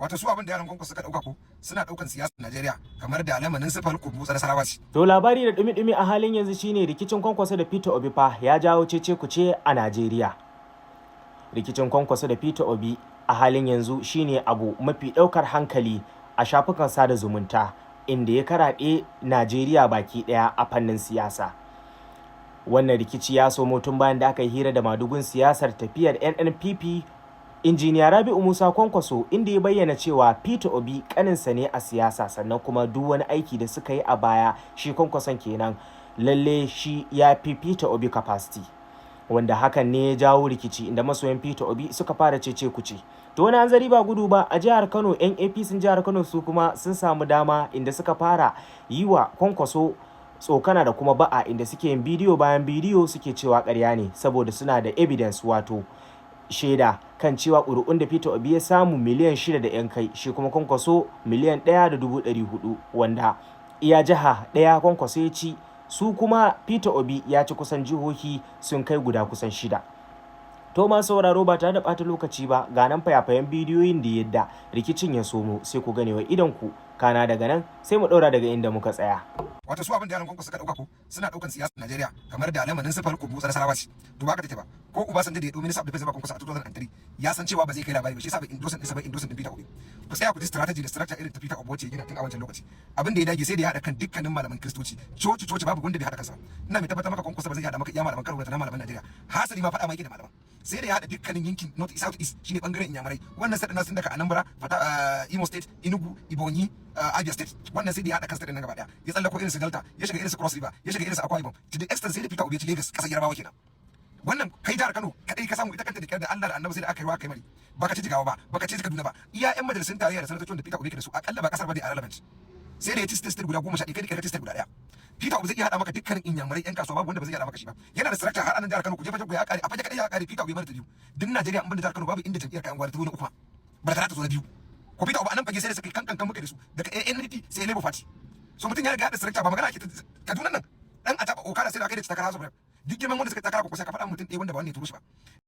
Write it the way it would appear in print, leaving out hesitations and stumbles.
wato su abin da yaran kwankwaso suka dauka ko suna daukan siyasar Najeriya kamar da alamanin sifar kubu tsara sarawa ce. To labari da dumi-dumi a halin yanzu shine rikicin kwankwaso da Peter Obi fa ya jawo cece kuce a Najeriya. Rikicin kwankwaso da Peter Obi a halin yanzu shine abu mafi daukar hankali a shafukan sada zumunta inda ya karaɗe Najeriya baki daya a fannin siyasa. Wannan rikici ya somo tun bayan da aka yi hira da madugun siyasar tafiyar NNPP Injiniya Rabi'u Musa Kwankwaso, inda ya bayyana cewa Peter Obi kaninsa ne a siyasa, sannan kuma duk wani aiki da suka yi a baya shi Kwankwason kenan lalle shi ya fi Peter Obi capacity, wanda hakan ne ya jawo rikici inda masoyan Peter Obi suka fara cece kuce. To wani hanzari ba gudu ba, a jihar Kano yan APC jihar Kano su kuma sun samu dama inda suka fara yi wa Kwankwaso tsokana da kuma ba'a, inda suke yin bidiyo bayan bidiyo suke cewa ƙarya ne saboda suna da evidence, wato shaida kan cewa ƙuri'un da Peter Obi ya samu miliyan 6 da 'yan kai, shi kuma Kwankwaso miliyan 1.400, wanda iya jiha ɗaya Kwankwaso ya ci, su kuma Peter Obi ya ci kusan jihohi sun kai guda kusan 6. To ma sauraro ba tare da ɓata lokaci ba, ga nan fayafayen bidiyoyin da yadda rikicin ya somo sai ku gane wa idan ku, kana daga nan sai mu ɗaura daga inda muka tsaya. Wato su abin da yaran kwankwaso suka dauka ko suna daukan siyasar Najeriya kamar da alamanin sifar kubu tsara sarawa ce. To ba ka take ba, ko Obasanjo da ya domin sabda fesa kwankwaso a 2003 ya san cewa ba zai kai labari ba, shi yasa bai endorse din Peter Obi. Ku tsaya ku ji strategy da structure irin ta Peter Obi wace yana tun a wancan lokaci. Abin da ya dage sai da ya hada kan dukkanin malaman Kristoci, coci babu wanda bai hada kansa. Ina mai tabbatar maka kwankwaso ba zai hada maka iya malaman Kano da malaman Najeriya. Hasali ma faɗa mai da malaman. Sai da ya hada dukkanin yankin North East South East, shine bangaren Inyamurai. Wannan sai da sun daga Anambra, Imo State, Enugu, Ebonyi, Abia State. Wannan sai da ya hada kan state nan gaba daya. Ya tsallako irin su Delta, ya shiga irin su Cross River, ya shiga irin su Akwa Ibom. To the extent sai da Peter Obi ya ci Lagos, kasar Yarbawa kenan. Wannan kai jihar Kano kadai ka samu ita kanta da kyar da Allah da Annabi sai da aka yi wa kai mari. Baka ci Jigawa ba, baka ci Kaduna ba. Iya ƴan majalisun tarayya da sanatocin da Peter Obi ke da su akalla ba kasar ba da irrelevant. Sai da ya ci state guda 11 kai da state guda daya. Peter Obi zai iya hada maka dukkanin Inyamurai ƴan kasuwa, babu wanda ba zai hada maka shi ba. Yana da structure har anan jihar Kano ku je fa ya kare, a faje kadai ya kare Peter Obi mara ta biyu. Duk Najeriya an banda jihar Kano babu inda jam'iyyar kayan gwari ta zo na uku ba ta zo na biyu. Ko Peter Obi anan fage sai da suka kankan muka da su daga ANPP sai Labour Party. So mutum ya riga da structure ba magana ake Kaduna nan dan a taba okada sai da kai da takara so duk girman wanda suka takara ko sai ka faɗa mutum ɗaya wanda ba wanda ya turo shi ba.